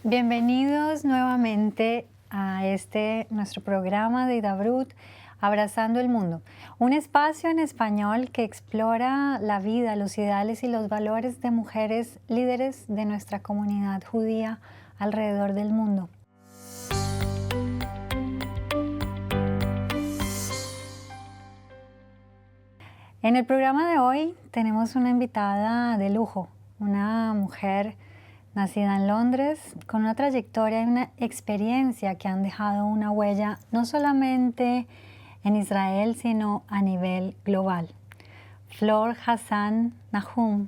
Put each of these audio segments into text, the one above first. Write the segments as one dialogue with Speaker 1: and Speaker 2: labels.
Speaker 1: Bienvenidos nuevamente a nuestro programa de Hidabrut, Abrazando el Mundo, un espacio en español que explora la vida, los ideales y los valores de mujeres líderes de nuestra comunidad judía alrededor del mundo. En el programa de hoy tenemos una invitada de lujo, una mujer nacida en Londres, con una trayectoria y una experiencia que han dejado una huella no solamente en Israel, sino a nivel global. Flor Hassan Nahum,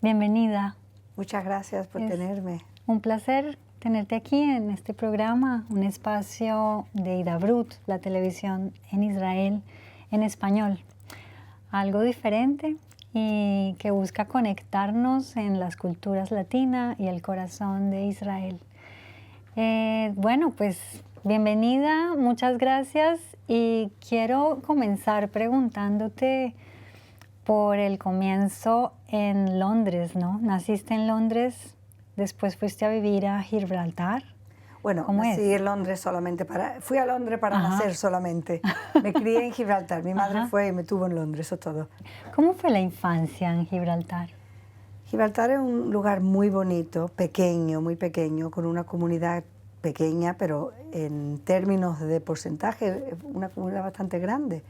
Speaker 1: bienvenida.
Speaker 2: Muchas gracias por tenerme.
Speaker 1: Un placer tenerte aquí en este programa, un espacio de Hidabrut, la televisión en Israel en español. Algo diferente y que busca conectarnos en las culturas latinas y el corazón de Israel. Bueno, pues bienvenida, muchas gracias y quiero comenzar preguntándote por el comienzo en Londres, ¿no? Naciste en Londres, después fuiste a vivir a Gibraltar.
Speaker 2: Bueno, nací en Londres fui a Londres para nacer solamente. Me crié en Gibraltar, mi madre fue y me tuvo en Londres, eso todo.
Speaker 1: ¿Cómo fue la infancia en Gibraltar?
Speaker 2: Gibraltar es un lugar muy bonito, pequeño, muy pequeño, con una comunidad pequeña, pero en términos de porcentaje, es una comunidad bastante grande.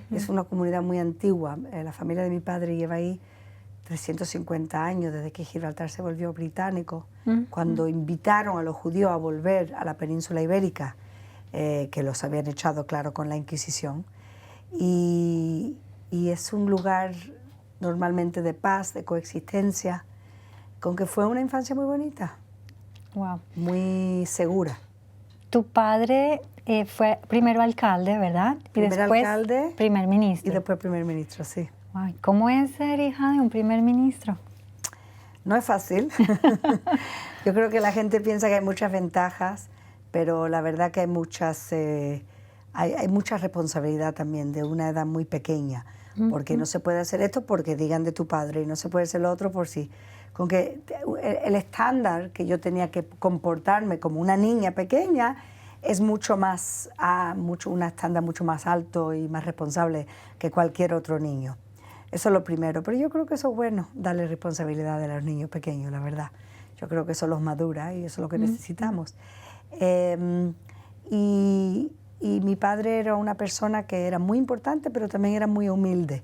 Speaker 2: Es una comunidad muy antigua. La familia de mi padre lleva ahí 350 años desde que Gibraltar se volvió británico, cuando invitaron a los judíos a volver a la península ibérica, que los habían echado, claro, con la Inquisición. Y es un lugar normalmente de paz, de coexistencia, con que fue una infancia muy bonita, muy segura.
Speaker 1: Tu padre fue primero alcalde, ¿verdad? Y después
Speaker 2: alcalde,
Speaker 1: primer ministro.
Speaker 2: Y después primer ministro, sí.
Speaker 1: ¿Cómo es ser hija de un primer ministro?
Speaker 2: No es fácil. Yo creo que la gente piensa que hay muchas ventajas, pero la verdad que hay mucha responsabilidad también de una edad muy pequeña, porque no se puede hacer esto porque digan de tu padre y no se puede hacer lo otro por sí. Con que el estándar que yo tenía que comportarme como una niña pequeña es mucho más, un estándar mucho más alto y más responsable que cualquier otro niño. Eso es lo primero, pero yo creo que eso es bueno, darle responsabilidad a los niños pequeños, la verdad. Yo creo que eso los madura y eso es lo que necesitamos. Y mi padre era una persona que era muy importante, pero también era muy humilde.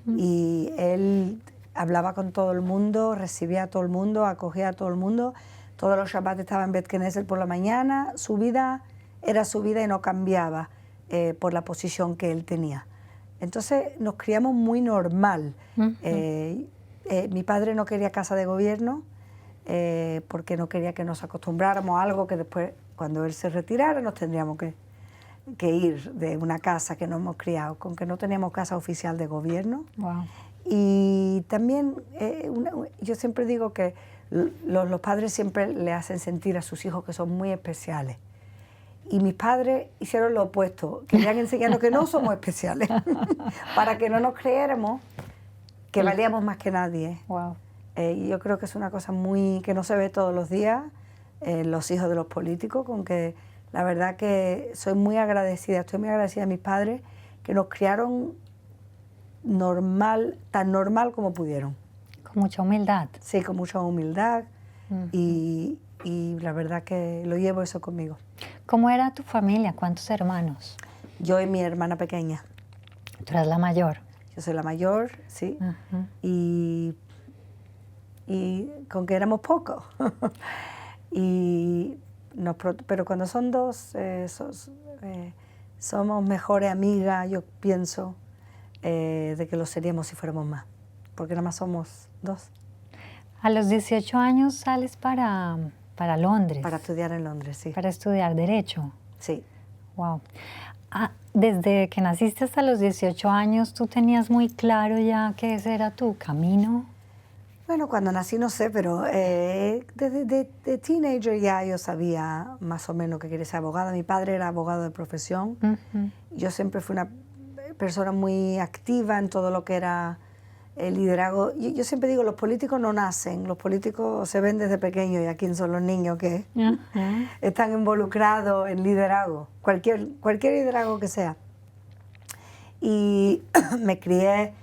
Speaker 2: Y él hablaba con todo el mundo, recibía a todo el mundo, acogía a todo el mundo. Todos los Shabbat estaba en Bet Knesset por la mañana. Su vida era su vida y no cambiaba por la posición que él tenía. Entonces nos criamos muy normal. Mi padre no quería casa de gobierno porque no quería que nos acostumbráramos a algo que después, cuando él se retirara, nos tendríamos que ir de una casa que nos hemos criado, con que no teníamos casa oficial de gobierno. Y también yo siempre digo que los padres siempre le hacen sentir a sus hijos que son muy especiales. Y mis padres hicieron lo opuesto, querían enseñarnos que no somos especiales, para que no nos creyéramos que valíamos más que nadie. Y yo creo que es una cosa que no se ve todos los días en los hijos de los políticos, con que la verdad que estoy muy agradecida a mis padres que nos criaron tan normal como pudieron.
Speaker 1: Con mucha humildad.
Speaker 2: Sí, con mucha humildad y la verdad que lo llevo eso conmigo.
Speaker 1: ¿Cómo era tu familia? ¿Cuántos hermanos?
Speaker 2: Yo y mi hermana pequeña.
Speaker 1: ¿Tú eras la mayor?
Speaker 2: Yo soy la mayor, sí. Y con que éramos pocos. Pero cuando son dos, somos mejores amigas, yo pienso, de que lo seríamos si fuéramos más. Porque nada más somos dos.
Speaker 1: A los 18 años sales para Londres.
Speaker 2: Para estudiar en Londres, sí.
Speaker 1: Para estudiar Derecho.
Speaker 2: Sí.
Speaker 1: Wow. Desde que naciste hasta los 18 años, ¿tú tenías muy claro ya que ese era tu camino?
Speaker 2: Bueno, cuando nací no sé, pero desde de teenager ya yo sabía más o menos que quería ser abogada. Mi padre era abogado de profesión. Yo siempre fui una persona muy activa en todo lo que era el liderazgo. Yo siempre digo, los políticos no nacen, los políticos se ven desde pequeños, y aquí son los niños que están involucrados en liderazgo, cualquier liderazgo que sea. Y me crié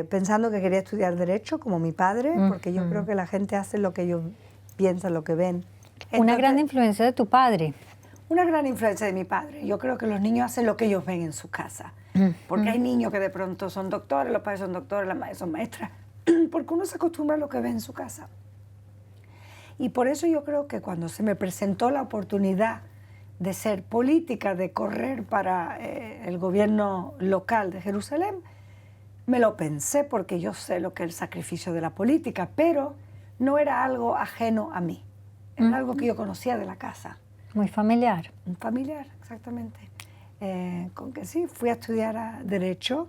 Speaker 2: pensando que quería estudiar Derecho, como mi padre, porque yo creo que la gente hace lo que ellos piensan, lo que ven. Entonces,
Speaker 1: una gran influencia de tu padre.
Speaker 2: Una gran influencia de mi padre. Yo creo que los niños hacen lo que ellos ven en su casa. Porque hay niños que de pronto son doctores, los padres son doctores, las madres son maestras, porque uno se acostumbra a lo que ve en su casa. Y por eso yo creo que cuando se me presentó la oportunidad de ser política, de correr para el gobierno local de Jerusalén, me lo pensé porque yo sé lo que es el sacrificio de la política, pero no era algo ajeno a mí, era algo que yo conocía de la casa.
Speaker 1: Muy familiar.
Speaker 2: Un familiar, exactamente. Con que sí, fui a estudiar Derecho,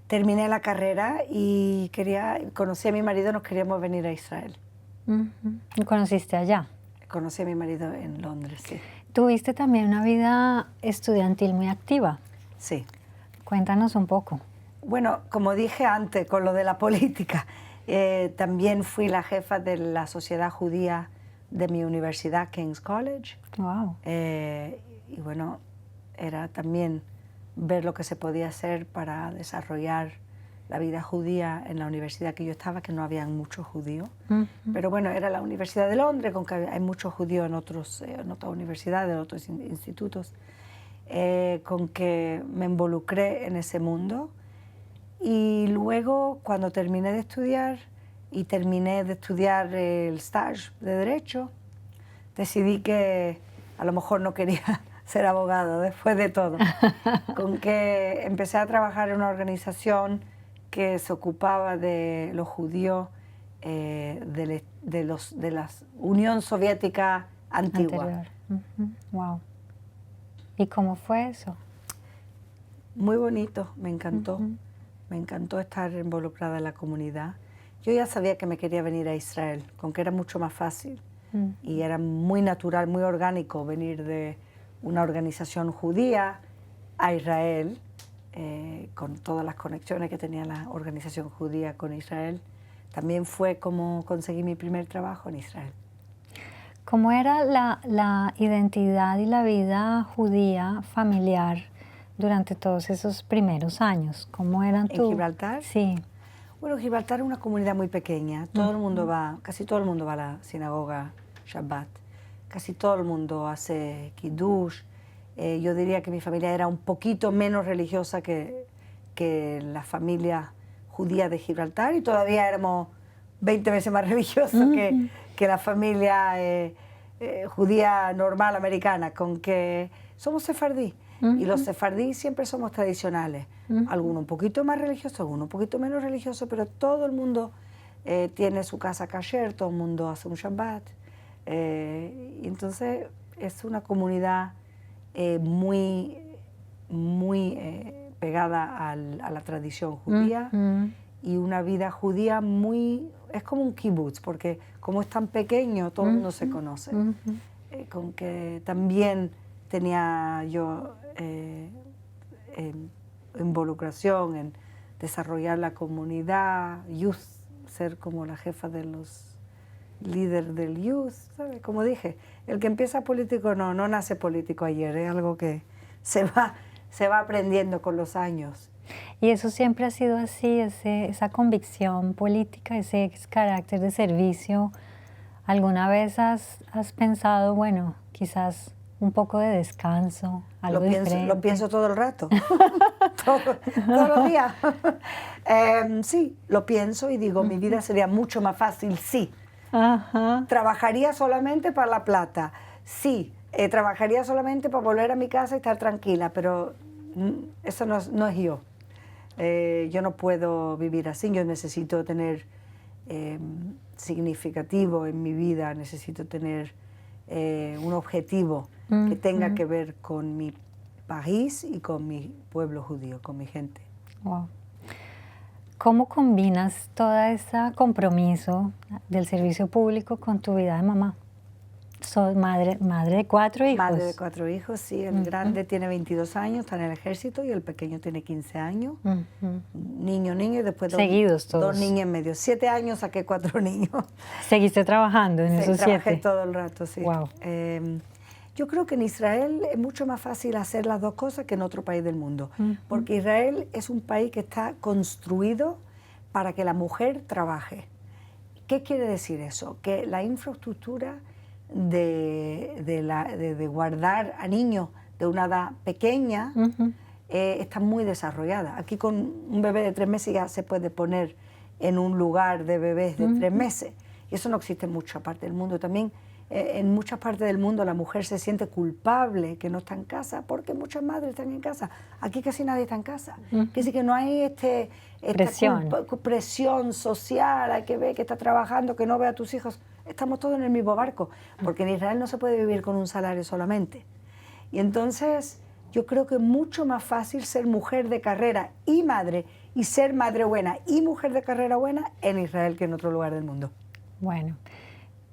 Speaker 2: terminé la carrera y conocí a mi marido, nos queríamos venir a Israel.
Speaker 1: ¿Y conociste allá?
Speaker 2: Conocí a mi marido en Londres, sí.
Speaker 1: Tuviste también una vida estudiantil muy activa.
Speaker 2: Sí.
Speaker 1: Cuéntanos un poco.
Speaker 2: Bueno, como dije antes, con lo de la política, también fui la jefa de la sociedad judía de mi universidad, King's College.
Speaker 1: Wow.
Speaker 2: Y bueno, era también ver lo que se podía hacer para desarrollar la vida judía en la universidad que yo estaba, que no habían muchos judíos. Pero bueno, era la Universidad de Londres, con que hay muchos judíos en otras universidades, en otros institutos, con que me involucré en ese mundo. Y luego, cuando terminé de estudiar el stage de Derecho, decidí que a lo mejor no quería ser abogado después de todo. Con que empecé a trabajar en una organización que se ocupaba de los judíos de la Unión Soviética antigua.
Speaker 1: Wow. ¿Y cómo fue eso?
Speaker 2: Muy bonito, me encantó. Me encantó estar involucrada en la comunidad. Yo ya sabía que me quería venir a Israel, con que era mucho más fácil. Y era muy natural, muy orgánico venir de una organización judía a Israel, con todas las conexiones que tenía la organización judía con Israel. También fue como conseguí mi primer trabajo en Israel.
Speaker 1: ¿Cómo era la identidad y la vida judía familiar durante todos esos primeros años? ¿Cómo eran
Speaker 2: ¿En Gibraltar?
Speaker 1: Sí.
Speaker 2: Bueno, Gibraltar es una comunidad muy pequeña. Todo el mundo casi todo el mundo va a la sinagoga Shabbat. Casi todo el mundo hace kiddush. Yo diría que mi familia era un poquito menos religiosa que la familia judía de Gibraltar, y todavía éramos 20 veces más religiosos que la familia judía normal americana, con que somos sefardí. Y los sefardí siempre somos tradicionales. Algunos un poquito más religiosos, algunos un poquito menos religiosos, pero todo el mundo tiene su casa kasher, todo el mundo hace un Shabbat. Y entonces es una comunidad muy pegada a la tradición judía, y una vida judía es como un kibutz, porque como es tan pequeño, todo el mundo se conoce. Con que también tenía yo involucración en desarrollar la comunidad, ser como la jefa de los líderes del youth, ¿sabes? Como dije, el que empieza político no nace político ayer, es algo que se va aprendiendo con los años.
Speaker 1: Y eso siempre ha sido así, esa convicción política, ese carácter de servicio. ¿Alguna vez has pensado, bueno, quizás un poco de descanso, algo diferente?
Speaker 2: Lo pienso todo el rato, todos los días. Sí, lo pienso y digo, mi vida sería mucho más fácil, sí. Trabajaría solamente para la plata, sí. Trabajaría solamente para volver a mi casa y estar tranquila, pero eso no es yo. Yo no puedo vivir así, yo necesito tener significativo en mi vida, necesito tener un objetivo que tenga que ver con mi país y con mi pueblo judío, con mi gente.
Speaker 1: Wow. ¿Cómo combinas todo ese compromiso del servicio público con tu vida de mamá? Soy madre de 4 hijos.
Speaker 2: Madre de 4 hijos, sí. El grande tiene 22 años, está en el ejército, y el pequeño tiene 15 años. Niño, y después
Speaker 1: seguidos todos.
Speaker 2: 2 niños en medio. 7 años saqué 4 niños.
Speaker 1: ¿Seguiste trabajando en esos 7?
Speaker 2: Trabajé todo el rato, sí.
Speaker 1: Wow.
Speaker 2: Yo creo que en Israel es mucho más fácil hacer las dos cosas que en otro país del mundo, porque Israel es un país que está construido para que la mujer trabaje. ¿Qué quiere decir eso? Que la infraestructura de guardar a niños de una edad pequeña está muy desarrollada. Aquí con un bebé de 3 meses ya se puede poner en un lugar de bebés de 3 meses, y eso no existe en mucha parte del mundo. También en muchas partes del mundo la mujer se siente culpable que no está en casa, porque muchas madres están en casa. Aquí casi nadie está en casa. Quiere decir que no hay esta presión social, hay que ver que está trabajando, que no ve a tus hijos. Estamos todos en el mismo barco, porque en Israel no se puede vivir con un salario solamente. Y entonces yo creo que es mucho más fácil ser mujer de carrera y madre, y ser madre buena y mujer de carrera buena en Israel que en otro lugar del mundo.
Speaker 1: Bueno,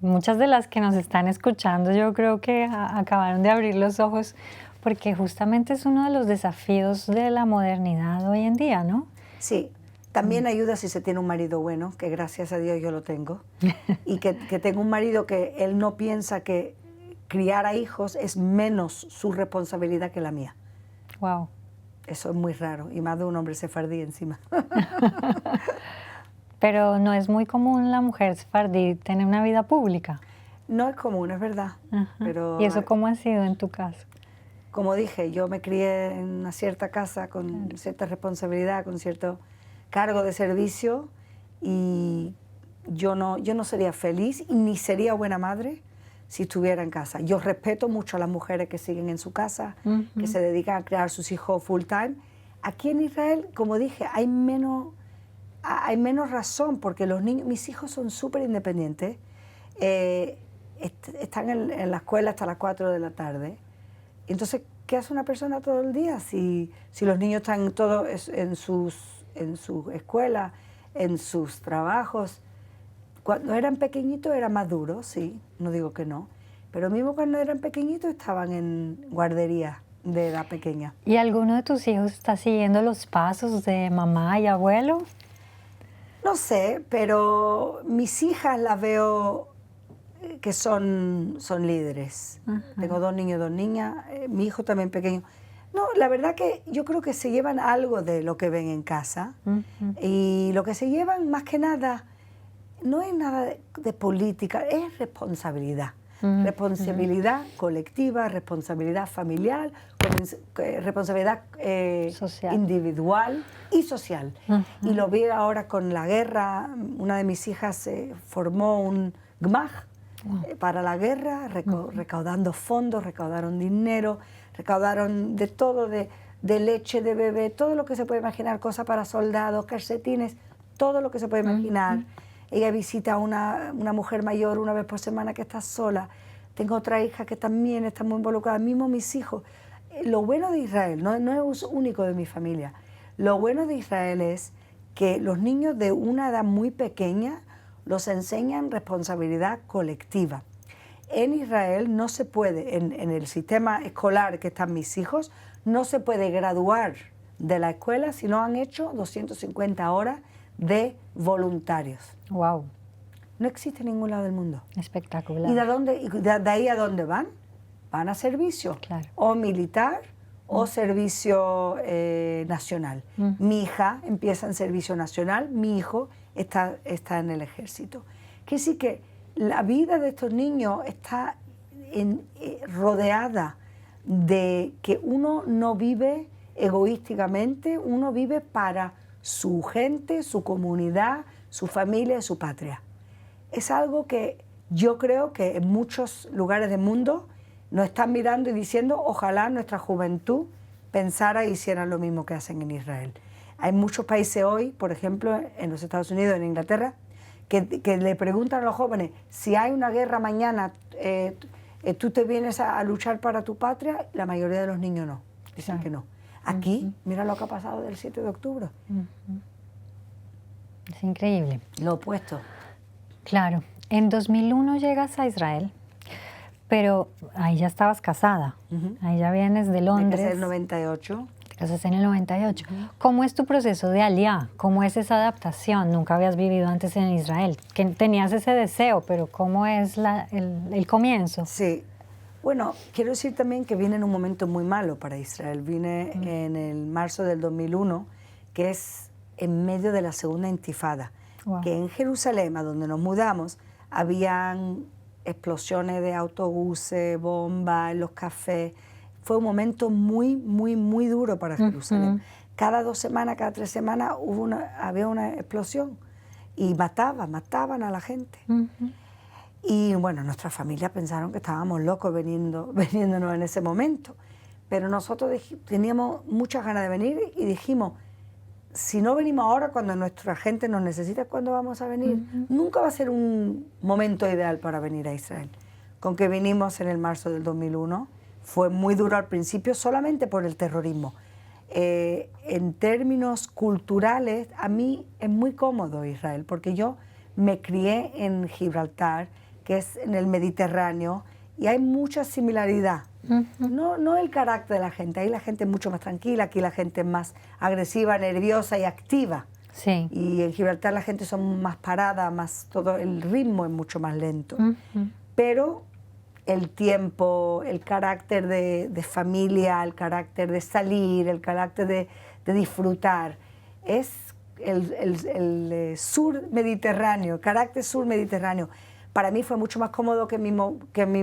Speaker 1: muchas de las que nos están escuchando yo creo que acabaron de abrir los ojos, porque justamente es uno de los desafíos de la modernidad hoy en día, ¿no?
Speaker 2: Sí, también ayuda si se tiene un marido bueno, que gracias a Dios yo lo tengo, y que tengo un marido que él no piensa que criar a hijos es menos su responsabilidad que la mía.
Speaker 1: Wow.
Speaker 2: Eso es muy raro, y más de un hombre sefardí encima.
Speaker 1: Pero no es muy común la mujer sefardí tener una vida pública.
Speaker 2: No es común, es verdad. Pero,
Speaker 1: ¿y eso cómo ha sido en tu caso?
Speaker 2: Como dije, yo me crié en una cierta casa con cierta responsabilidad, con cierto cargo de servicio, y yo no sería feliz y ni sería buena madre si estuviera en casa. Yo respeto mucho a las mujeres que siguen en su casa, que se dedican a criar a sus hijos full time. Aquí en Israel, como dije, hay menos razón, porque los niños, mis hijos son súper independientes, están en la escuela hasta las 4 de la tarde. Entonces, ¿qué hace una persona todo el día si los niños están todos en su escuela, en sus trabajos? Cuando eran pequeñitos era más duro, sí, no digo que no, pero mismo cuando eran pequeñitos estaban en guardería de edad pequeña.
Speaker 1: ¿Y alguno de tus hijos está siguiendo los pasos de mamá y abuelo?
Speaker 2: No sé, pero mis hijas las veo que son líderes. Tengo 2 niños y 2 niñas, mi hijo también pequeño. No, la verdad que yo creo que se llevan algo de lo que ven en casa, y lo que se llevan más que nada no es nada de política, es responsabilidad. Responsabilidad colectiva, responsabilidad familiar, responsabilidad individual y social. Y lo vi ahora con la guerra. Una de mis hijas formó un GMAJ para la guerra, recaudando fondos, recaudaron dinero, recaudaron de todo, de leche de bebé, todo lo que se puede imaginar, cosas para soldados, calcetines, todo lo que se puede imaginar. Ella visita a una mujer mayor una vez por semana que está sola. Tengo otra hija que también está muy involucrada, mismo mis hijos. Lo bueno de Israel, no es único de mi familia, lo bueno de Israel es que los niños de una edad muy pequeña los enseñan responsabilidad colectiva. En Israel no se puede, en el sistema escolar que están mis hijos, no se puede graduar de la escuela si no han hecho 250 horas de voluntarios.
Speaker 1: Wow.
Speaker 2: No existe en ningún lado del mundo.
Speaker 1: Espectacular.
Speaker 2: ¿Y de ahí a dónde van? Van a servicio,
Speaker 1: claro,
Speaker 2: o militar o servicio nacional. Mi hija empieza en servicio nacional, mi hijo está en el ejército. Quiere decir que la vida de estos niños está rodeada de que uno no vive egoísticamente, uno vive para su gente, su comunidad, su familia y su patria. Es algo que yo creo que en muchos lugares del mundo nos están mirando y diciendo, ojalá nuestra juventud pensara e hiciera lo mismo que hacen en Israel. Hay muchos países hoy, por ejemplo, en los Estados Unidos, en Inglaterra, que le preguntan a los jóvenes, si hay una guerra mañana, ¿tú te vienes a luchar para tu patria? La mayoría de los niños no, dicen que no. Aquí, mira lo que ha pasado del 7 de octubre.
Speaker 1: Es increíble.
Speaker 2: Lo opuesto.
Speaker 1: Claro. En 2001 llegas a Israel, Pero ahí ya estabas casada, ahí ya vienes de Londres.
Speaker 2: Me casé en el 98.
Speaker 1: Te casaste en el 98. ¿Cómo es tu proceso de aliyá? ¿Cómo es esa adaptación? Nunca habías vivido antes en Israel. Que tenías ese deseo, pero ¿cómo es el comienzo?
Speaker 2: Sí. Bueno, quiero decir también que vine en un momento muy malo para Israel. Vine en el marzo del 2001, que es en medio de la segunda intifada.
Speaker 1: Wow.
Speaker 2: Que en Jerusalén, a donde nos mudamos, habían explosiones de autobuses, bombas en los cafés. Fue un momento muy, muy, muy duro para Jerusalén. Cada 2 semanas, cada 3 semanas había una explosión y mataban a la gente. Y bueno, nuestras familias pensaron que estábamos locos veniéndonos en ese momento. Pero nosotros teníamos muchas ganas de venir y dijimos, si no venimos ahora, cuando nuestra gente nos necesita, ¿cuándo vamos a venir? Nunca va a ser un momento ideal para venir a Israel. Con que vinimos en el marzo del 2001, fue muy duro al principio solamente por el terrorismo. En términos culturales, a mí es muy cómodo Israel, porque yo me crié en Gibraltar, que es en el Mediterráneo, y hay mucha similaridad. No el carácter de la gente, ahí la gente es mucho más tranquila, aquí la gente es más agresiva, nerviosa y activa.
Speaker 1: Sí.
Speaker 2: Y en Gibraltar la gente son más parada, todo el ritmo es mucho más lento. Pero el tiempo, el carácter de familia, el carácter de salir, el carácter de disfrutar, es el sur mediterráneo, el carácter sur mediterráneo. Para mí fue mucho más cómodo que mi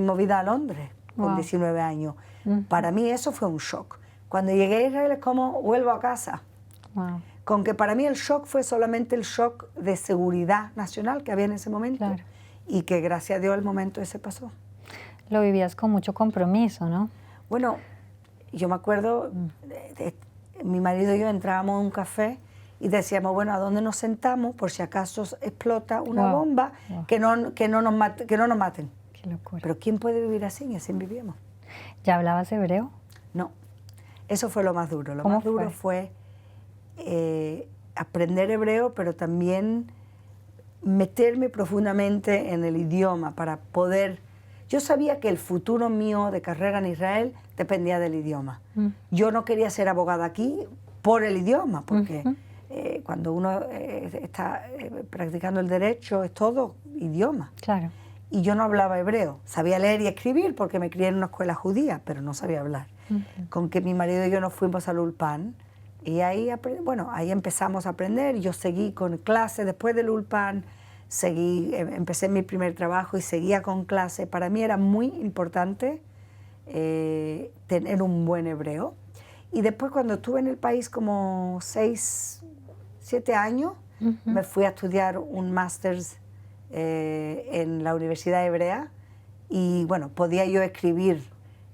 Speaker 2: movida a Londres, con 19 años. Para mí eso fue un shock. Cuando llegué a Israel es como vuelvo a casa. Con que para mí el shock fue solamente el shock de seguridad nacional que había en ese momento.
Speaker 1: Claro.
Speaker 2: Y que gracias a Dios el momento ese pasó.
Speaker 1: Lo vivías con mucho compromiso, ¿no?
Speaker 2: Bueno, yo me acuerdo, mi marido y yo entrábamos a un café y decíamos, bueno, ¿a dónde nos sentamos por si acaso explota una bomba? Que no nos maten.
Speaker 1: Qué locura.
Speaker 2: Pero ¿quién puede vivir así? Y así vivíamos.
Speaker 1: ¿Ya hablabas hebreo?
Speaker 2: No, eso fue lo más duro. Lo
Speaker 1: ¿Cómo
Speaker 2: más duro fue aprender hebreo, pero también meterme profundamente en el idioma para poder... Yo sabía que el futuro mío de carrera en Israel dependía del idioma. Yo no quería ser abogada aquí por el idioma, porque cuando uno está practicando el derecho es todo idioma.
Speaker 1: Claro.
Speaker 2: Y yo no hablaba hebreo. Sabía leer y escribir porque me crié en una escuela judía, pero no sabía hablar. Con que mi marido y yo nos fuimos al Ulpan y ahí empezamos a aprender. Yo seguí con clases después del Ulpan. Empecé mi primer trabajo y seguía con clase. Para mí era muy importante tener un buen hebreo. Y después cuando estuve en el país como 6, 7 años, me fui a estudiar un máster en la Universidad Hebrea y bueno, podía yo escribir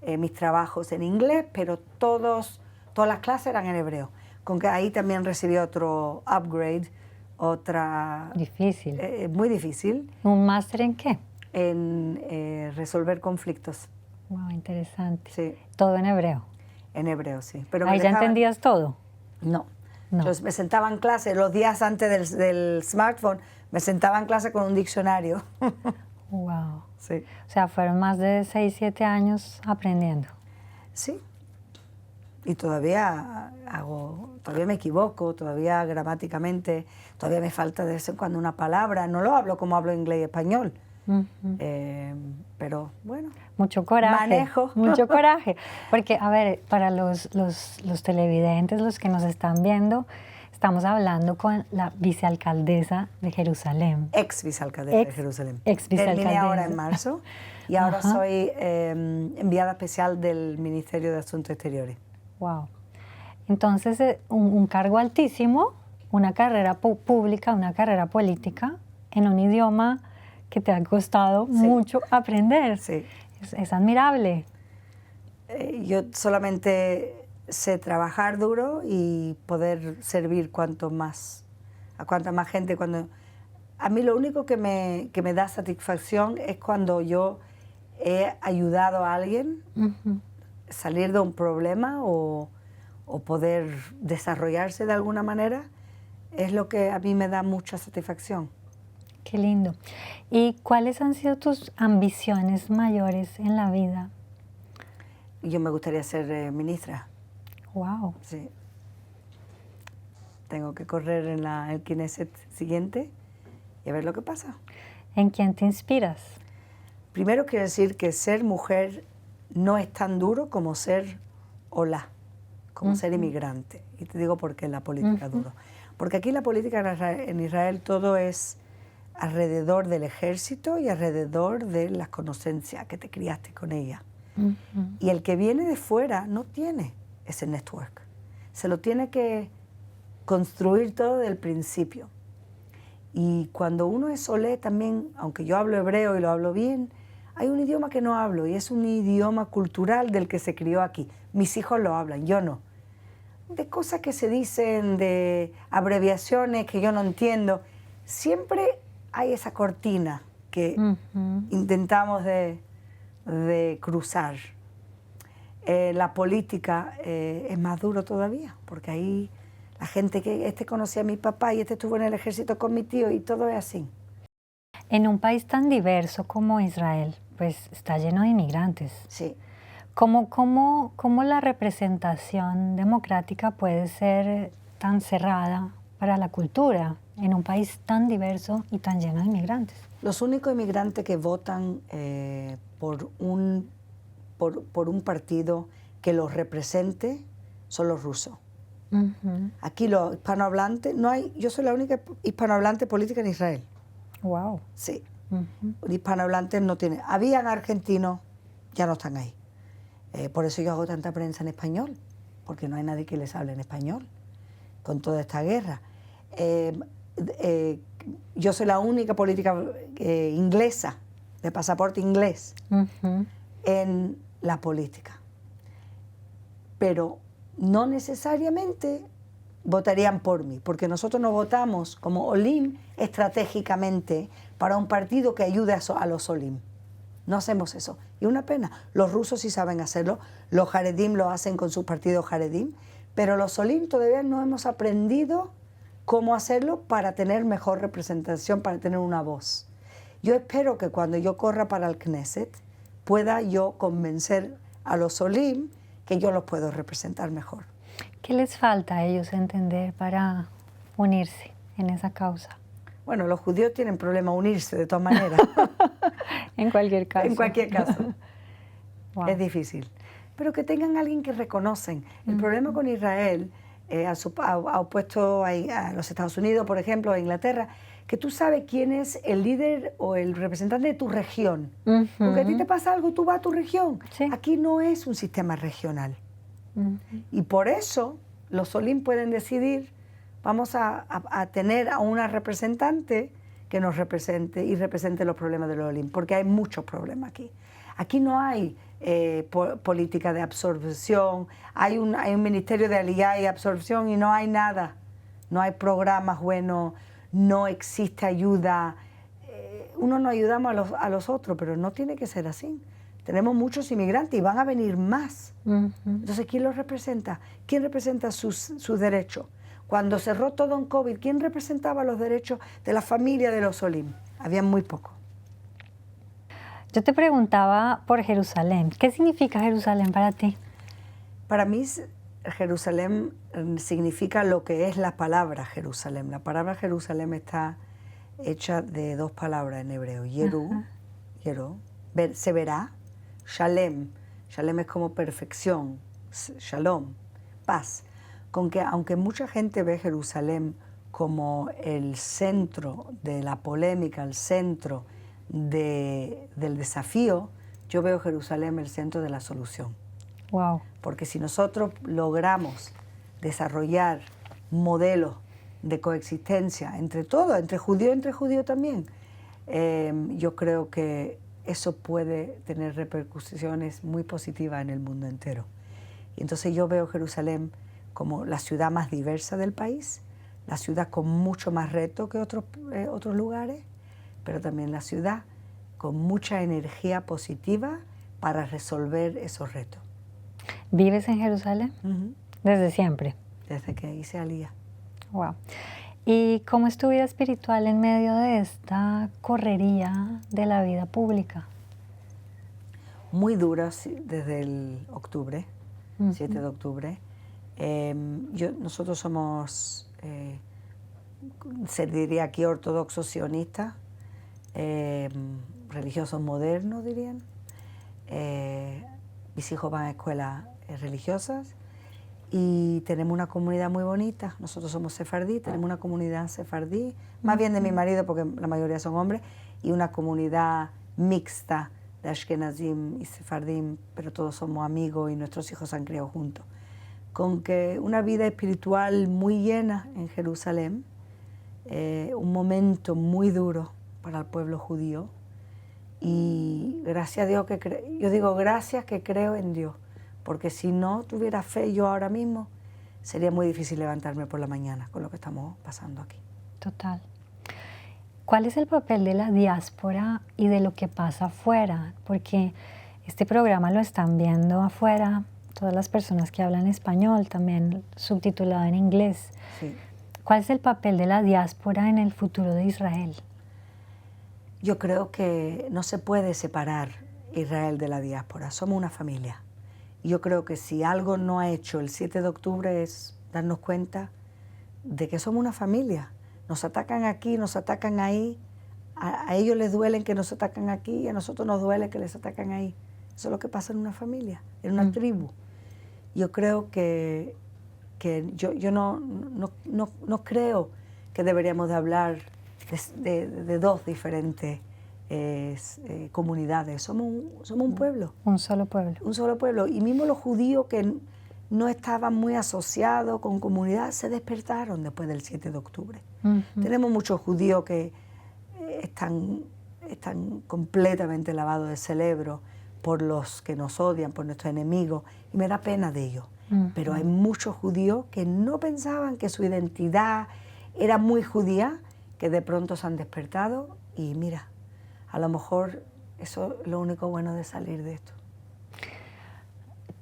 Speaker 2: mis trabajos en inglés, pero todas las clases eran en hebreo. Con que ahí también recibí otro upgrade,
Speaker 1: Difícil.
Speaker 2: Muy difícil.
Speaker 1: ¿Un máster en qué?
Speaker 2: En resolver conflictos.
Speaker 1: Wow, interesante.
Speaker 2: Sí.
Speaker 1: Todo en hebreo.
Speaker 2: En hebreo, sí. Pero
Speaker 1: ¿Ahí ya entendías todo?
Speaker 2: No. Entonces me sentaba en clase los días antes del smartphone, me sentaba en clase con un diccionario.
Speaker 1: Wow.
Speaker 2: Sí.
Speaker 1: O sea, fueron más de 6, 7 años aprendiendo.
Speaker 2: Sí. Y todavía me equivoco, todavía gramáticamente, todavía me falta de vez en cuando una palabra. No lo hablo como hablo inglés y español. Pero bueno.
Speaker 1: Mucho coraje.
Speaker 2: Manejo.
Speaker 1: Mucho coraje. Porque, a ver, para los televidentes, los que nos están viendo, estamos hablando con la vicealcaldesa de Jerusalén.
Speaker 2: Ex vicealcaldesa de Jerusalén.
Speaker 1: Ex vicealcaldesa.
Speaker 2: Terminé ahora en marzo y ahora soy enviada especial del Ministerio de Asuntos Exteriores.
Speaker 1: Wow. Entonces, un cargo altísimo, una carrera pública, una carrera política, en un idioma que te ha costado mucho aprender.
Speaker 2: Sí.
Speaker 1: Es admirable.
Speaker 2: Yo solamente sé trabajar duro y poder servir a cuanta más gente. A mí lo único que me da satisfacción es cuando yo he ayudado a alguien salir de un problema o poder desarrollarse de alguna manera, es lo que a mí me da mucha satisfacción.
Speaker 1: Qué lindo. ¿Y cuáles han sido tus ambiciones mayores en la vida?
Speaker 2: Yo me gustaría ser ministra.
Speaker 1: Wow.
Speaker 2: Sí. Tengo que correr en el Knesset siguiente y a ver lo que pasa.
Speaker 1: ¿En quién te inspiras?
Speaker 2: Primero quiero decir que ser mujer no es tan duro como ser hola, como ser inmigrante. Y te digo por qué la política es duro. Porque aquí la política en Israel todo es alrededor del ejército y alrededor de las conocencias que te criaste con ella. Y el que viene de fuera no tiene ese network. Se lo tiene que construir todo desde el principio. Y cuando uno es olé también, aunque yo hablo hebreo y lo hablo bien, hay un idioma que no hablo y es un idioma cultural del que se crió aquí. Mis hijos lo hablan, yo no. De cosas que se dicen, de abreviaciones que yo no entiendo. Siempre hay esa cortina que intentamos de cruzar. La política es más duro todavía, porque ahí la gente que conocía a mi papá y estuvo en el ejército con mi tío y todo es así.
Speaker 1: En un país tan diverso como Israel, pues está lleno de inmigrantes.
Speaker 2: Sí.
Speaker 1: ¿Cómo la representación democrática puede ser tan cerrada para la cultura en un país tan diverso y tan lleno de inmigrantes?
Speaker 2: Los únicos inmigrantes que votan por un partido que los represente son los rusos. Aquí los hispanohablantes, no hay, yo soy la única hispanohablante política en Israel.
Speaker 1: Wow.
Speaker 2: Sí. Hispanohablantes no tienen. Habían argentinos, ya no están ahí. Por eso yo hago tanta prensa en español, porque no hay nadie que les hable en español con toda esta guerra. Yo soy la única política inglesa, de pasaporte inglés, en la política. Pero no necesariamente votarían por mí, porque nosotros no votamos como Olim estratégicamente para un partido que ayude a los Olim. No hacemos eso. Y una pena. Los rusos sí saben hacerlo, los Haredim lo hacen con su partido Haredim, pero los Olim todavía no hemos aprendido cómo hacerlo para tener mejor representación, para tener una voz. Yo espero que cuando yo corra para el Knesset pueda yo convencer a los Olim que yo los puedo representar mejor.
Speaker 1: ¿Qué les falta a ellos entender para unirse en esa causa?
Speaker 2: Bueno, los judíos tienen problema unirse de todas maneras.
Speaker 1: En cualquier caso.
Speaker 2: En cualquier caso.
Speaker 1: Wow.
Speaker 2: Es difícil. Pero que tengan a alguien que reconocen. El problema con Israel, ha opuesto a los Estados Unidos, por ejemplo, a Inglaterra, que tú sabes quién es el líder o el representante de tu región. Porque a ti te pasa algo, tú vas a tu región.
Speaker 1: Sí.
Speaker 2: Aquí no es un sistema regional. Y por eso los Olim pueden decidir, vamos a tener a una representante que nos represente y represente los problemas de los Olim, porque hay muchos problemas aquí. Aquí no hay política de absorción, hay un ministerio de Aliyá y absorción y no hay nada. No hay programas buenos, no existe ayuda. Uno no ayudamos a los otros, pero no tiene que ser así. Tenemos muchos inmigrantes y van a venir más. Entonces, ¿quién los representa? ¿Quién representa sus derechos? Cuando cerró todo en COVID, ¿quién representaba los derechos de la familia de los Olim? Había muy poco.
Speaker 1: Yo te preguntaba por Jerusalén. ¿Qué significa Jerusalén para ti?
Speaker 2: Para mí, Jerusalén significa lo que es la palabra Jerusalén. La palabra Jerusalén está hecha de dos palabras en hebreo. Yeru, se verá. Shalem. Shalem es como perfección. Shalom, paz. Con que aunque mucha gente ve Jerusalén como el centro de la polémica, el centro del desafío, yo veo Jerusalén el centro de la solución.
Speaker 1: Wow.
Speaker 2: Porque si nosotros logramos desarrollar modelos de coexistencia entre todos, entre judío también, yo creo que eso puede tener repercusiones muy positivas en el mundo entero. Y entonces yo veo Jerusalén como la ciudad más diversa del país, la ciudad con mucho más reto que otros lugares, pero también la ciudad con mucha energía positiva para resolver esos retos.
Speaker 1: ¿Vives en Jerusalén? Desde siempre.
Speaker 2: Desde que hice Aliyá.
Speaker 1: Wow. ¿Y cómo es tu vida espiritual en medio de esta correría de la vida pública?
Speaker 2: Muy dura desde el octubre, 7 de octubre. Nosotros somos, se diría aquí, ortodoxos sionistas, religiosos modernos, dirían. Mis hijos van a escuelas religiosas y tenemos una comunidad muy bonita. Nosotros somos sefardí, tenemos una comunidad sefardí, más bien de mi marido porque la mayoría son hombres, y una comunidad mixta de Ashkenazim y Sefardim, pero todos somos amigos y nuestros hijos se han criado juntos. Con que una vida espiritual muy llena en Jerusalén, un momento muy duro para el pueblo judío, y gracias a Dios yo digo gracias que creo en Dios, porque si no tuviera fe yo ahora mismo, sería muy difícil levantarme por la mañana con lo que estamos pasando aquí.
Speaker 1: Total. ¿Cuál es el papel de la diáspora y de lo que pasa afuera? Porque este programa lo están viendo afuera todas las personas que hablan español, también subtitulado en inglés.
Speaker 2: Sí.
Speaker 1: ¿Cuál es el papel de la diáspora en el futuro de Israel?
Speaker 2: Yo creo que no se puede separar Israel de la diáspora, somos una familia. Y yo creo que si algo no ha hecho el 7 de octubre es darnos cuenta de que somos una familia. Nos atacan aquí, nos atacan ahí, a ellos les duele que nos atacan aquí y a nosotros nos duele que les atacan ahí. Eso es lo que pasa en una familia, en una tribu. Yo creo que yo no creo que deberíamos de hablar de dos diferentes comunidades. Somos un pueblo.
Speaker 1: Un solo pueblo.
Speaker 2: Un solo pueblo. Y mismo los judíos que no estaban muy asociados con comunidad se despertaron después del 7 de octubre. Tenemos muchos judíos que están completamente lavados de cerebro por los que nos odian, por nuestros enemigos, y me da pena de ellos. Pero hay muchos judíos que no pensaban que su identidad era muy judía, que de pronto se han despertado y mira, a lo mejor eso es lo único bueno de salir de esto.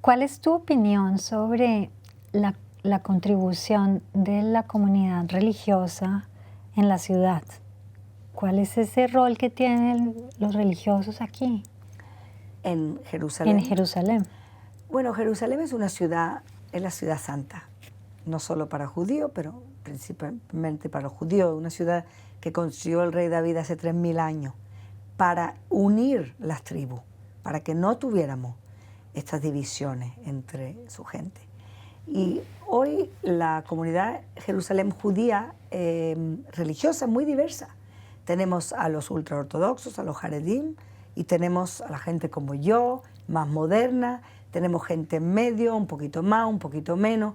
Speaker 1: ¿Cuál es tu opinión sobre la contribución de la comunidad religiosa en la ciudad? ¿Cuál es ese rol que tienen los religiosos aquí?
Speaker 2: En Jerusalén.
Speaker 1: En Jerusalén.
Speaker 2: Bueno, Jerusalén es la ciudad santa, no solo para judíos, pero principalmente para los judíos, una ciudad que construyó el rey David hace 3000 años para unir las tribus, para que no tuviéramos estas divisiones entre su gente. Y hoy la comunidad Jerusalén judía religiosa es muy diversa. Tenemos a los ultraortodoxos, a los haredim, y tenemos a la gente como yo, más moderna, tenemos gente en medio, un poquito más, un poquito menos,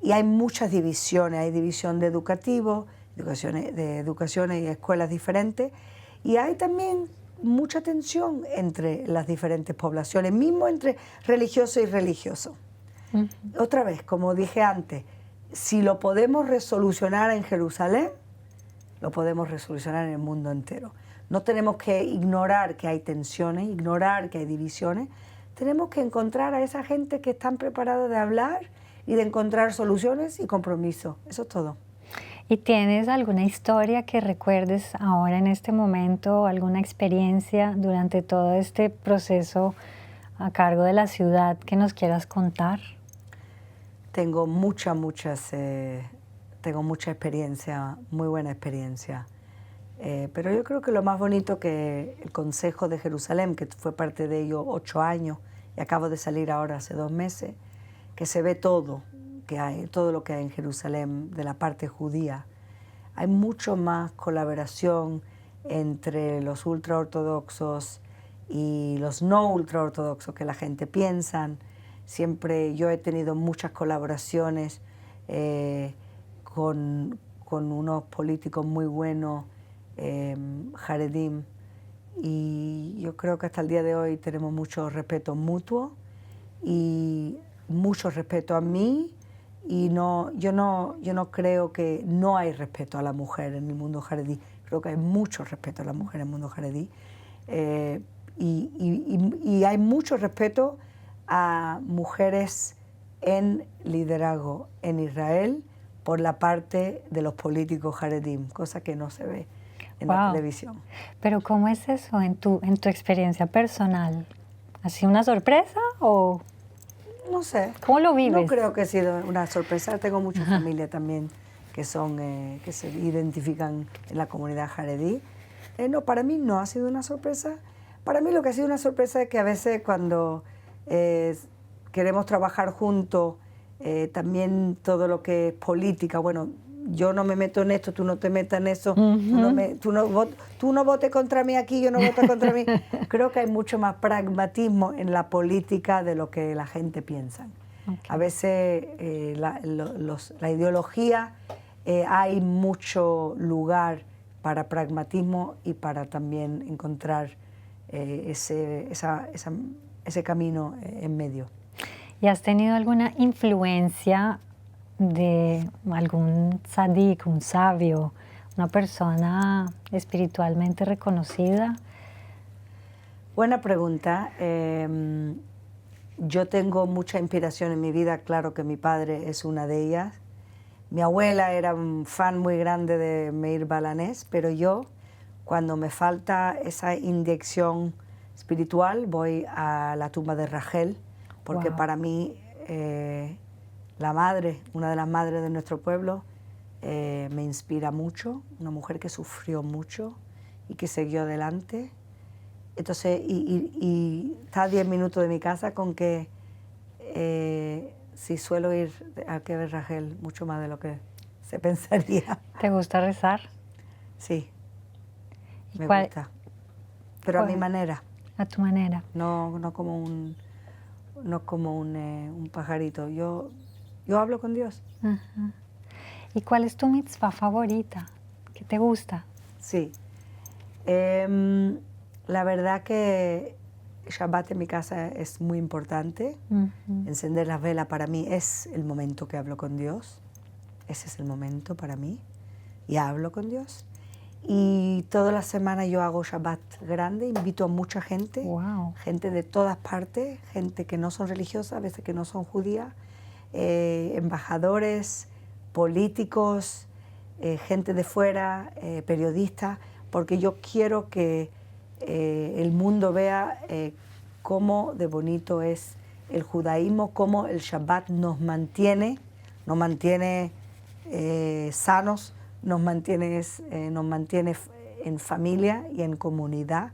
Speaker 2: y hay muchas divisiones, hay división de educativos, de educaciones y escuelas diferentes, y hay también mucha tensión entre las diferentes poblaciones, mismo entre religioso y religioso. Otra vez, como dije antes, si lo podemos resolucionar en Jerusalén, lo podemos resolucionar en el mundo entero. No tenemos que ignorar que hay tensiones, ignorar que hay divisiones. Tenemos que encontrar a esa gente que están preparados de hablar y de encontrar soluciones y compromiso. Eso es todo.
Speaker 1: ¿Y tienes alguna historia que recuerdes ahora en este momento, alguna experiencia durante todo este proceso a cargo de la ciudad que nos quieras contar?
Speaker 2: Tengo mucha experiencia, muy buena experiencia. Pero yo creo que lo más bonito que el Consejo de Jerusalén, que fue parte de ello 8 años, y acabo de salir ahora hace 2 meses, que se ve todo lo que hay en Jerusalén de la parte judía. Hay mucho más colaboración entre los ultraortodoxos y los no ultraortodoxos que la gente piensa. Siempre yo he tenido muchas colaboraciones con unos políticos muy buenos, Haredim, y yo creo que hasta el día de hoy tenemos mucho respeto mutuo y mucho respeto a mí, y yo no creo que no hay respeto a la mujer en el mundo jaredí. Creo que hay mucho respeto a la mujer en el mundo jaredí, y hay mucho respeto a mujeres en liderazgo en Israel por la parte de los políticos jaredim, cosa que no se ve en la televisión.
Speaker 1: Pero ¿cómo es eso en tu experiencia personal? ¿Ha sido una sorpresa o...?
Speaker 2: No sé.
Speaker 1: ¿Cómo lo vives?
Speaker 2: No creo que ha sido una sorpresa. Tengo mucha familia también que se identifican en la comunidad jaredí. No, para mí no ha sido una sorpresa. Para mí lo que ha sido una sorpresa es que a veces cuando queremos trabajar juntos, también todo lo que es política, bueno, yo no me meto en esto, tú no te metas en eso, tú no votes contra mí aquí, yo no voto contra mí. Creo que hay mucho más pragmatismo en la política de lo que la gente piensa. Okay. A veces la ideología, hay mucho lugar para pragmatismo y para también encontrar ese camino en medio.
Speaker 1: ¿Y has tenido alguna influencia de algún tzadik, un sabio, una persona espiritualmente reconocida?
Speaker 2: Buena pregunta. Yo tengo mucha inspiración en mi vida, claro que mi padre es una de ellas. Mi abuela era un fan muy grande de Meir Balanés, pero yo, cuando me falta esa inyección espiritual, voy a la tumba de Rachel, porque para mí la madre, una de las madres de nuestro pueblo, me inspira mucho, una mujer que sufrió mucho y que siguió adelante. Entonces, y está a 10 minutos de mi casa, con que sí suelo ir a que ver Rachel mucho más de lo que se pensaría.
Speaker 1: ¿Te gusta rezar?
Speaker 2: Sí, me gusta, pero a mi manera.
Speaker 1: A tu manera.
Speaker 2: No como un pajarito. Yo hablo con Dios.
Speaker 1: Ajá. ¿Y cuál es tu mitzvah favorita? ¿Qué te gusta?
Speaker 2: Sí. La verdad que Shabbat en mi casa es muy importante. Encender las velas para mí es el momento que hablo con Dios. Ese es el momento para mí. Y hablo con Dios. Y toda la semana yo hago Shabbat grande, invito a mucha gente, gente de todas partes, gente que no son religiosas, a veces que no son judías, embajadores, políticos, gente de fuera, periodistas, porque yo quiero que el mundo vea cómo de bonito es el judaísmo, cómo el Shabbat nos mantiene sanos, nos mantiene en familia y en comunidad.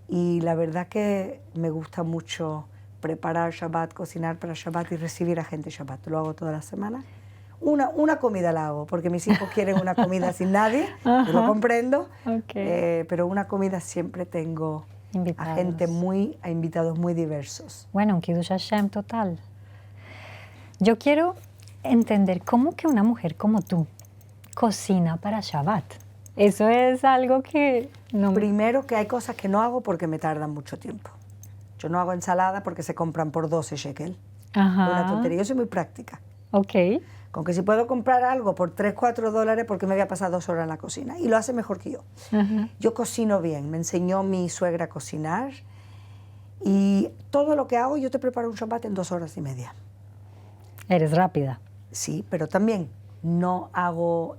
Speaker 2: Y la verdad que me gusta mucho preparar Shabbat, cocinar para Shabbat y recibir a gente Shabbat. Lo hago toda la semana. Una comida la hago, porque mis hijos quieren una comida sin nadie, yo lo comprendo, pero una comida siempre tengo a invitados muy diversos.
Speaker 1: Bueno, un Kiddush Hashem total. Yo quiero entender cómo que una mujer como tú cocina para Shabbat. Eso es algo que no...
Speaker 2: Primero, que hay cosas que no hago porque me tardan mucho tiempo. Yo no hago ensalada porque se compran por 12 shekel.
Speaker 1: Ajá.
Speaker 2: Una tontería. Yo soy muy práctica.
Speaker 1: Ok.
Speaker 2: Con que si puedo comprar algo por 3, 4 dólares, porque me voy a pasar 2 horas en la cocina. Y lo hace mejor que yo.
Speaker 1: Ajá.
Speaker 2: Yo cocino bien. Me enseñó mi suegra a cocinar. Y todo lo que hago, yo te preparo un Shabbat en 2 horas y media.
Speaker 1: Eres rápida.
Speaker 2: Sí, pero también no hago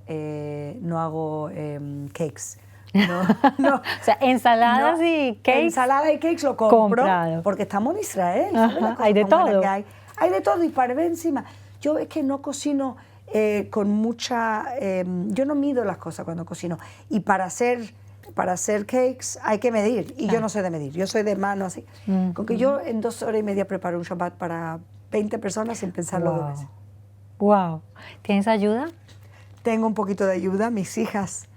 Speaker 2: cakes. No.
Speaker 1: O sea, ensaladas y cakes.
Speaker 2: Ensalada y cakes lo compro
Speaker 1: comprado.
Speaker 2: porque estamos en Israel.
Speaker 1: Ajá, hay de todo.
Speaker 2: Hay de todo y para ver encima. Yo es que no cocino con mucha... yo no mido las cosas cuando cocino. Y para hacer cakes hay que medir. Y yo no soy de medir. Yo soy de mano así. Con que yo en 2 horas y media preparo un Shabbat para 20 personas sin pensarlo 2 veces.
Speaker 1: Wow. ¿Tienes ayuda?
Speaker 2: Tengo un poquito de ayuda. Mis hijas,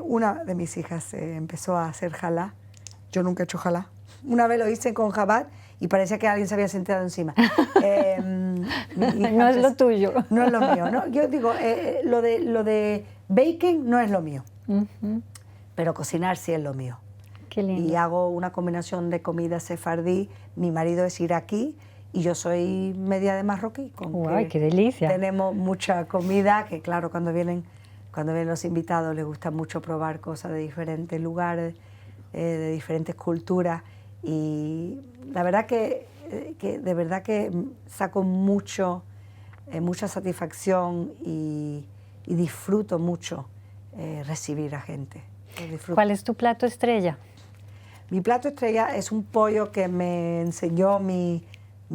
Speaker 2: una de mis hijas empezó a hacer jalá. Yo nunca he hecho jalá. Una vez lo hice con Shabbat y parecía que alguien se había sentado encima.
Speaker 1: No es lo tuyo.
Speaker 2: No es lo mío. ¿No? Yo digo, lo de baking no es lo mío. Pero cocinar sí es lo mío.
Speaker 1: Qué lindo.
Speaker 2: Y hago una combinación de comida sefardí. Mi marido es iraquí y yo soy media de marroquí.
Speaker 1: ¡Guau, qué delicia!
Speaker 2: Tenemos mucha comida que, claro, cuando vienen los invitados les gusta mucho probar cosas de diferentes lugares, de diferentes culturas. Y la verdad que saco mucho mucha satisfacción y disfruto mucho recibir a gente.
Speaker 1: ¿Cuál es tu plato estrella?
Speaker 2: Mi plato estrella es un pollo que me enseñó mi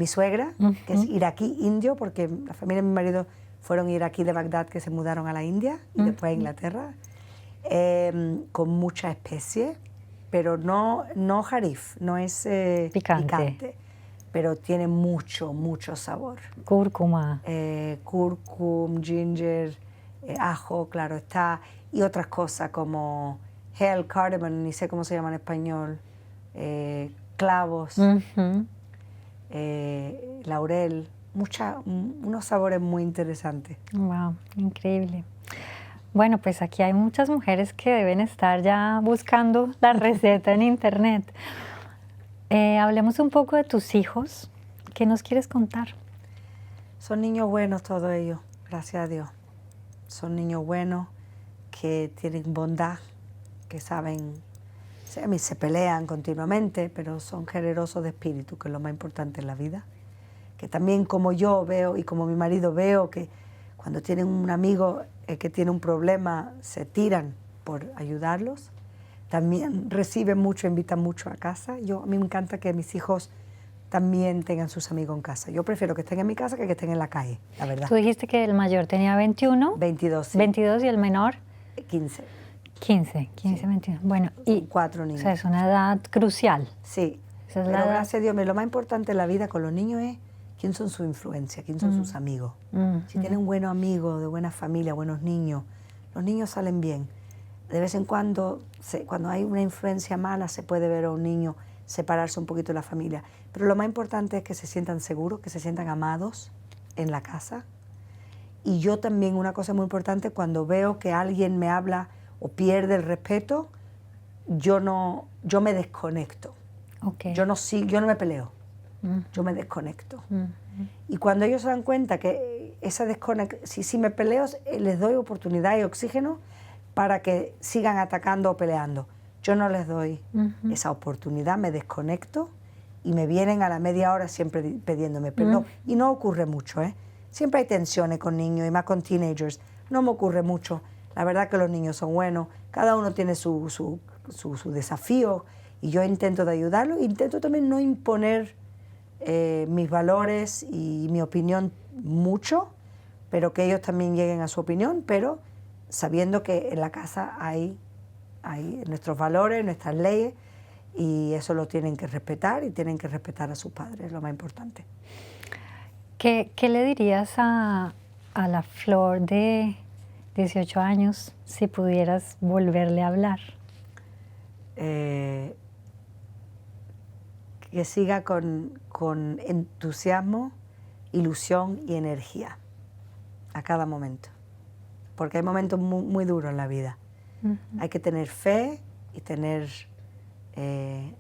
Speaker 2: suegra, que es iraquí indio, porque la familia de mi marido fueron iraquí de Bagdad que se mudaron a la India y después a Inglaterra, con mucha especie, pero no harif, no es picante, pero tiene mucho sabor.
Speaker 1: Cúrcuma.
Speaker 2: Cúrcum, ginger, ajo, claro está, y otras cosas como hell, cardamom, ni sé cómo se llama en español, clavos, laurel, unos sabores muy interesantes.
Speaker 1: Wow, increíble. Bueno, pues aquí hay muchas mujeres que deben estar ya buscando la receta en internet. Hablemos un poco de tus hijos. ¿Qué nos quieres contar?
Speaker 2: Son niños buenos todos ellos, gracias a Dios. Son niños buenos que tienen bondad, que saben, se pelean continuamente, pero son generosos de espíritu, que es lo más importante en la vida. Que también como yo veo y como mi marido veo que cuando tienen un amigo que tiene un problema, se tiran por ayudarlos. También reciben mucho, invitan mucho a casa. A mí me encanta que mis hijos también tengan sus amigos en casa. Yo prefiero que estén en mi casa que estén en la calle, la verdad.
Speaker 1: Tú dijiste que el mayor tenía 21.
Speaker 2: 22, sí.
Speaker 1: 22 y el menor
Speaker 2: 15.
Speaker 1: 15, sí. 21. Bueno, y
Speaker 2: 4 niños.
Speaker 1: O sea, es una edad crucial.
Speaker 2: Sí.
Speaker 1: Esa es
Speaker 2: pero
Speaker 1: la edad.
Speaker 2: Gracias a Dios, lo más importante en la vida con los niños es quién son su influencia, quién son sus amigos. Si tienen buenos amigos, de buena familia, buenos niños, los niños salen bien. De vez en cuando hay una influencia mala, se puede ver a un niño separarse un poquito de la familia. Pero lo más importante es que se sientan seguros, que se sientan amados en la casa. Y yo también, una cosa muy importante, cuando veo que alguien me habla o pierde el respeto, yo me desconecto.
Speaker 1: Okay.
Speaker 2: Yo no me peleo, yo me desconecto. Y cuando ellos se dan cuenta que esa si me peleo, les doy oportunidad y oxígeno para que sigan atacando o peleando. Yo no les doy esa oportunidad, me desconecto y me vienen a la media hora siempre pidiéndome perdón. Y no ocurre mucho, ¿eh? Siempre hay tensiones con niños y más con teenagers. No me ocurre mucho. La verdad que los niños son buenos, cada uno tiene su desafío y yo intento de ayudarlos. Intento también no imponer mis valores y mi opinión mucho, pero que ellos también lleguen a su opinión, pero sabiendo que en la casa hay nuestros valores, nuestras leyes, y eso lo tienen que respetar y tienen que respetar a sus padres, es lo más importante.
Speaker 1: ¿Qué le dirías a la Flor de 18 años si pudieras volverle a hablar?
Speaker 2: Que siga con entusiasmo, ilusión y energía a cada momento, porque hay momentos muy, muy duros en la vida. Hay que tener fe y tener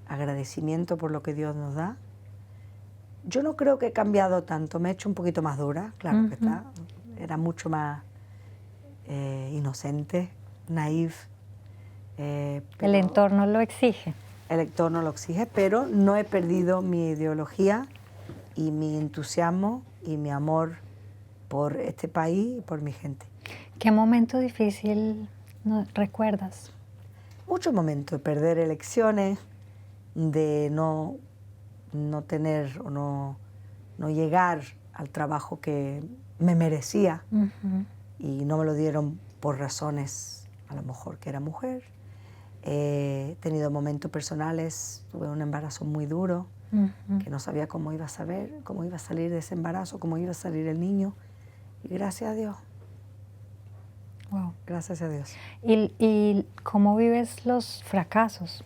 Speaker 2: agradecimiento por lo que Dios nos da. Yo no creo que he cambiado tanto, me he hecho un poquito más dura, claro que está. Era mucho más inocente, naïf.
Speaker 1: El entorno lo exige.
Speaker 2: El entorno lo exige, pero no he perdido mi ideología y mi entusiasmo y mi amor por este país y por mi gente.
Speaker 1: ¿Qué momento difícil recuerdas?
Speaker 2: Muchos momentos, de perder elecciones, de no tener o no llegar al trabajo que me merecía y no me lo dieron por razones a lo mejor que era mujer. He tenido momentos personales, tuve un embarazo muy duro, que no sabía cómo iba a salir de ese embarazo, cómo iba a salir el niño, y gracias a Dios.
Speaker 1: Wow.
Speaker 2: Gracias a Dios.
Speaker 1: ¿Y cómo vives los fracasos?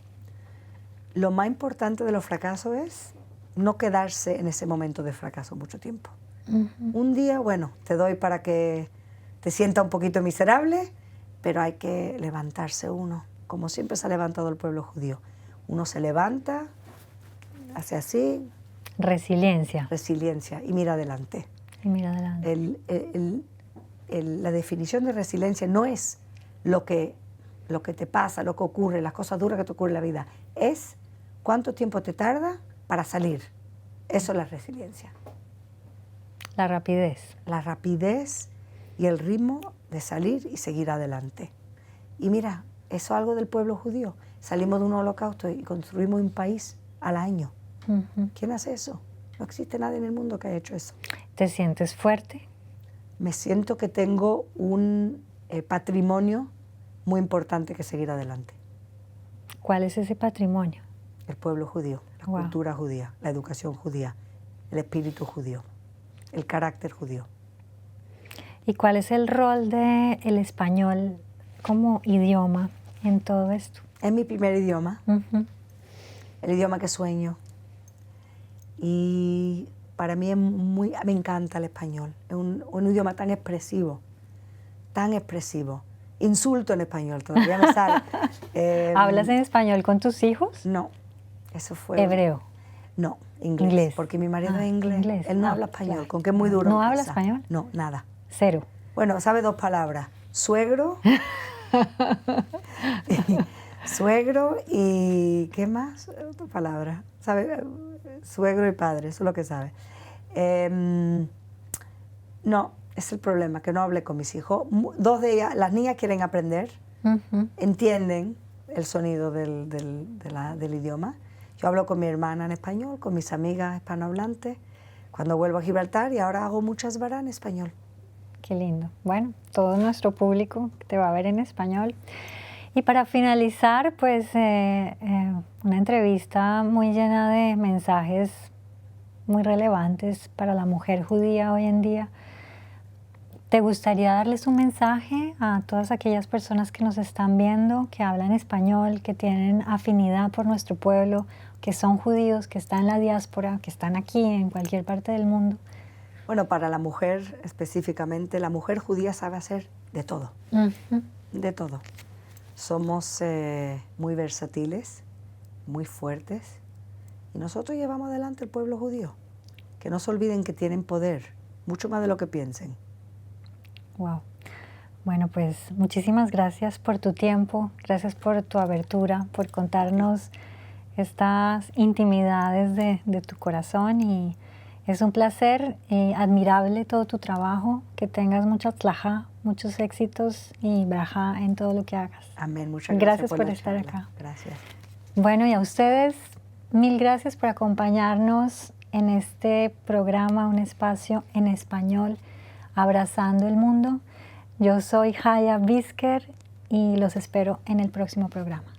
Speaker 2: Lo más importante de los fracasos es no quedarse en ese momento de fracaso mucho tiempo. Un día, bueno, te doy para que te sientas un poquito miserable, pero hay que levantarse uno, como siempre se ha levantado el pueblo judío. Uno se levanta, hace así.
Speaker 1: Resiliencia.
Speaker 2: Resiliencia, y mira adelante.
Speaker 1: Y mira adelante.
Speaker 2: La definición de resiliencia no es lo que te pasa, lo que ocurre, las cosas duras que te ocurren en la vida. Es cuánto tiempo te tarda para salir. Eso es la resiliencia.
Speaker 1: La rapidez.
Speaker 2: La rapidez y el ritmo de salir y seguir adelante. Y mira, eso es algo del pueblo judío. Salimos de un holocausto y construimos un país al año. ¿Quién hace eso? No existe nadie en el mundo que haya hecho eso.
Speaker 1: ¿Te sientes fuerte?
Speaker 2: Me siento que tengo un patrimonio muy importante que seguir adelante.
Speaker 1: ¿Cuál es ese patrimonio?
Speaker 2: El pueblo judío, la cultura judía, la educación judía, el espíritu judío, el carácter judío.
Speaker 1: ¿Y cuál es el rol del español como idioma en todo esto?
Speaker 2: Es mi primer idioma, el idioma que sueño. Y para mí me encanta el español. Es un idioma tan expresivo, tan expresivo. Insulto en español, todavía me sale.
Speaker 1: ¿Hablas en español con tus hijos?
Speaker 2: No, eso fue...
Speaker 1: ¿Hebreo?
Speaker 2: No, inglés. Porque mi marido es inglés. Él no habla español,
Speaker 1: claro.
Speaker 2: con que es muy duro.
Speaker 1: ¿No habla español?
Speaker 2: No, nada.
Speaker 1: Cero.
Speaker 2: Bueno, sabe 2 palabras. Suegro. Suegro y... ¿qué más? Otra palabra. ¿Sabe? Suegro y padre, eso es lo que sabe. No, es el problema, que no hablé con mis hijos. 2 de ellas, las niñas quieren aprender, entienden el sonido del idioma. Yo hablo con mi hermana en español, con mis amigas hispanohablantes, cuando vuelvo a Gibraltar, y ahora hago muchas varas en español.
Speaker 1: Qué lindo. Bueno, todo nuestro público te va a ver en español. Y para finalizar, pues una entrevista muy llena de mensajes muy relevantes para la mujer judía hoy en día. ¿Te gustaría darles un mensaje a todas aquellas personas que nos están viendo, que hablan español, que tienen afinidad por nuestro pueblo, que son judíos, que están en la diáspora, que están aquí en cualquier parte del mundo?
Speaker 2: Bueno, para la mujer específicamente, la mujer judía sabe hacer de todo, de todo. Somos muy versátiles, muy fuertes, y nosotros llevamos adelante el pueblo judío. Que no se olviden que tienen poder, mucho más de lo que piensen.
Speaker 1: Wow. Bueno, pues muchísimas gracias por tu tiempo, gracias por tu abertura, por contarnos estas intimidades de tu corazón, y es un placer y admirable todo tu trabajo, que tengas mucha tzlajá, muchos éxitos y brajá en todo lo que hagas.
Speaker 2: Amén, muchas gracias
Speaker 1: por estar acá.
Speaker 2: Gracias.
Speaker 1: Bueno, y a ustedes, mil gracias por acompañarnos en este programa, un espacio en español, Abrazando el Mundo. Yo soy Haya Bisker y los espero en el próximo programa.